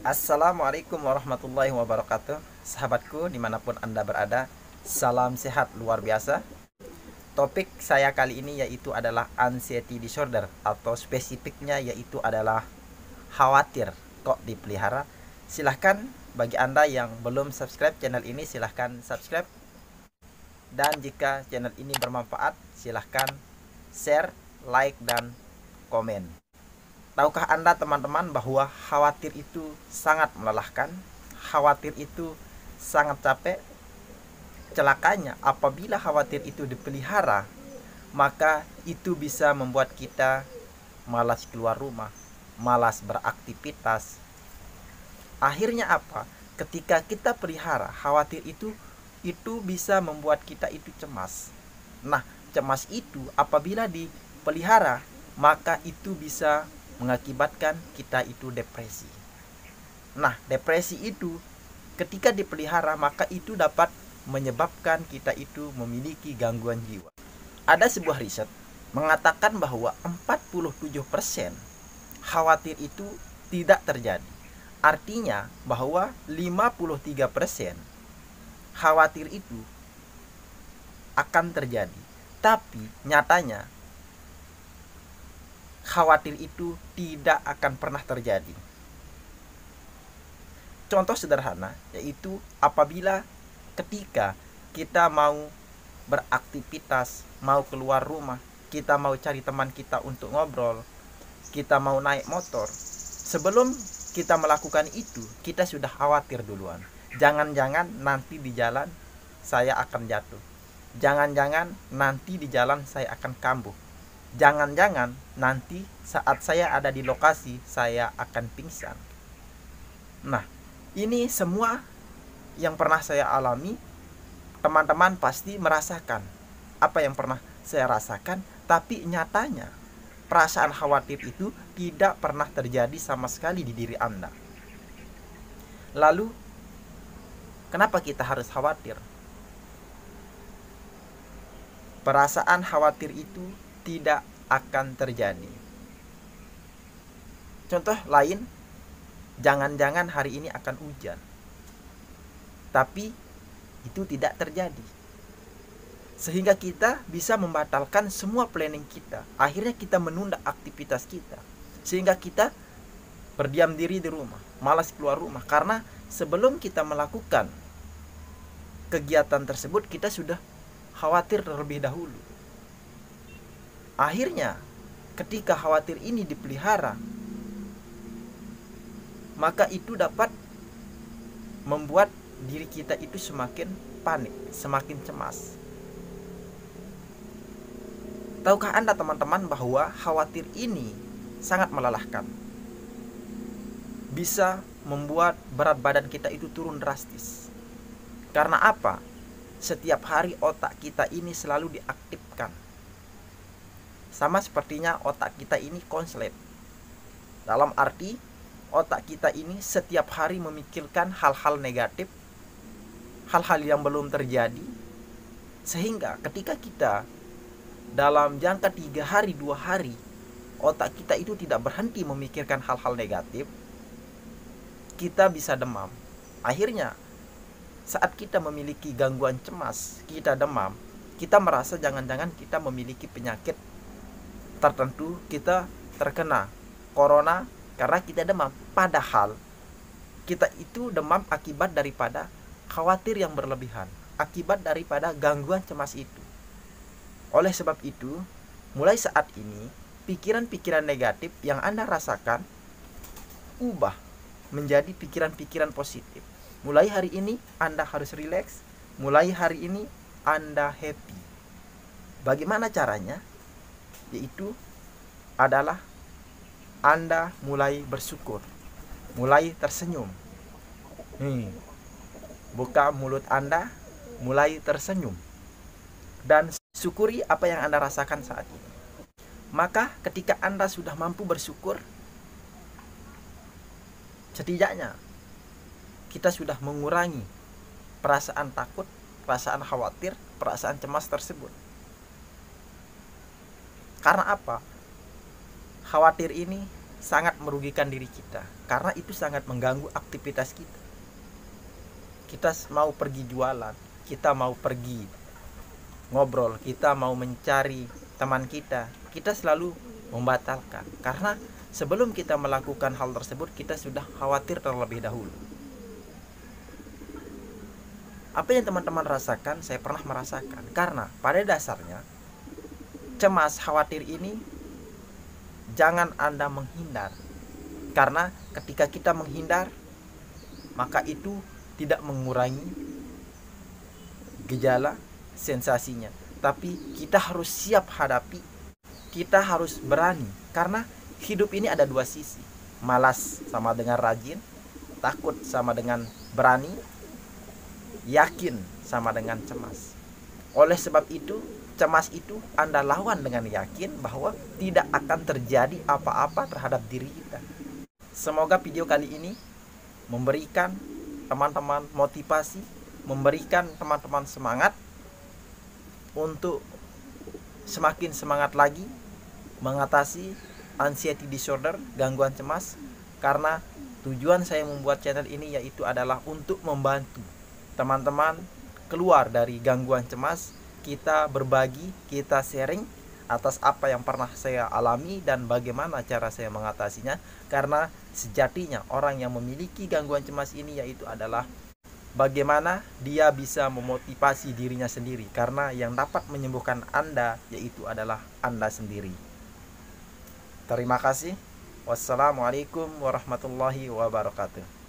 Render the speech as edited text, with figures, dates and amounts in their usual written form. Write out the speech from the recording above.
Assalamualaikum warahmatullahi wabarakatuh. Sahabatku dimanapun Anda berada, salam sehat luar biasa. Topik saya kali ini yaitu adalah anxiety disorder, atau spesifiknya yaitu adalah khawatir kok dipelihara. Silahkan bagi Anda yang belum subscribe channel ini, silahkan subscribe. Dan jika channel ini bermanfaat, silahkan share, like, dan komen. Tahukah Anda teman-teman bahwa khawatir itu sangat melelahkan? Khawatir itu sangat capek. Celakanya apabila khawatir itu dipelihara, maka itu bisa membuat kita malas keluar rumah, malas beraktivitas. Akhirnya apa? Ketika kita pelihara khawatir itu bisa membuat kita itu cemas. Nah, cemas itu apabila dipelihara, maka itu bisa mengakibatkan kita itu depresi. Nah, depresi itu ketika dipelihara, maka itu dapat menyebabkan kita itu memiliki gangguan jiwa. Ada sebuah riset mengatakan bahwa 47% khawatir itu tidak terjadi. Artinya bahwa 53% khawatir itu akan terjadi. Tapi nyatanya khawatir itu tidak akan pernah terjadi. Contoh sederhana yaitu apabila ketika kita mau beraktivitas, mau keluar rumah, kita mau cari teman kita untuk ngobrol, kita mau naik motor, sebelum kita melakukan itu, kita sudah khawatir duluan. Jangan-jangan nanti di jalan saya akan jatuh. Jangan-jangan nanti di jalan saya akan kambuh. Jangan-jangan nanti saat saya ada di lokasi saya akan pingsan. Nah, ini semua yang pernah saya alami, teman-teman pasti merasakan apa yang pernah saya rasakan, tapi nyatanya perasaan khawatir itu tidak pernah terjadi sama sekali di diri Anda. Lalu, kenapa kita harus khawatir? Perasaan khawatir itu tidak akan terjadi. Contoh lain, jangan-jangan hari ini akan hujan. Tapi itu tidak terjadi. Sehingga kita bisa membatalkan semua planning kita. Akhirnya kita menunda aktivitas kita. Sehingga kita berdiam diri di rumah, malas keluar rumah. Karena sebelum kita melakukan kegiatan tersebut, kita sudah khawatir terlebih dahulu. Akhirnya ketika khawatir ini dipelihara, maka itu dapat membuat diri kita itu semakin panik, semakin cemas. Tahukah Anda teman-teman bahwa khawatir ini sangat melelahkan? Bisa membuat berat badan kita itu turun drastis. Karena apa? Setiap hari otak kita ini selalu diaktifkan. Sama sepertinya otak kita ini konslet. Dalam arti, otak kita ini setiap hari memikirkan hal-hal negatif, hal-hal yang belum terjadi. Sehingga ketika kita dalam jangka 3 hari, 2 hari, otak kita itu tidak berhenti memikirkan hal-hal negatif, kita bisa demam. Akhirnya, saat kita memiliki gangguan cemas, kita demam, kita merasa jangan-jangan kita memiliki penyakit tertentu, kita terkena corona karena kita demam. Padahal kita itu demam akibat daripada khawatir yang berlebihan, akibat daripada gangguan cemas itu. Oleh sebab itu, mulai saat ini, pikiran-pikiran negatif yang Anda rasakan, ubah menjadi pikiran-pikiran positif. Mulai hari ini Anda harus rileks, mulai hari ini Anda happy. Bagaimana caranya? Yaitu adalah Anda mulai bersyukur, mulai tersenyum. Buka mulut Anda, mulai tersenyum, dan syukuri apa yang Anda rasakan saat ini. Maka ketika Anda sudah mampu bersyukur, setidaknya kita sudah mengurangi perasaan takut, perasaan khawatir, perasaan cemas tersebut. Karena apa? Khawatir ini sangat merugikan diri kita, karena itu sangat mengganggu aktivitas kita. Kita mau pergi jualan, kita mau pergi ngobrol, kita mau mencari teman kita selalu membatalkan, karena sebelum kita melakukan hal tersebut kita sudah khawatir terlebih dahulu. Apa yang teman-teman rasakan, saya pernah merasakan. Karena pada dasarnya cemas, khawatir ini jangan Anda menghindar. Karena ketika kita menghindar, maka itu tidak mengurangi gejala sensasinya. Tapi kita harus siap hadapi, kita harus berani. Karena hidup ini ada dua sisi. Malas sama dengan rajin, takut sama dengan berani, yakin sama dengan cemas. Oleh sebab itu, cemas itu Anda lawan dengan yakin bahwa tidak akan terjadi apa-apa terhadap diri kita. Semoga video kali ini memberikan teman-teman motivasi, memberikan teman-teman semangat untuk semakin semangat lagi mengatasi anxiety disorder, gangguan cemas. Karena tujuan saya membuat channel ini yaitu adalah untuk membantu teman-teman keluar dari gangguan cemas. Kita berbagi, kita sharing atas apa yang pernah saya alami dan bagaimana cara saya mengatasinya. Karena sejatinya orang yang memiliki gangguan cemas ini yaitu adalah bagaimana dia bisa memotivasi dirinya sendiri. Karena yang dapat menyembuhkan Anda yaitu adalah Anda sendiri. Terima kasih. Wassalamualaikum warahmatullahi wabarakatuh.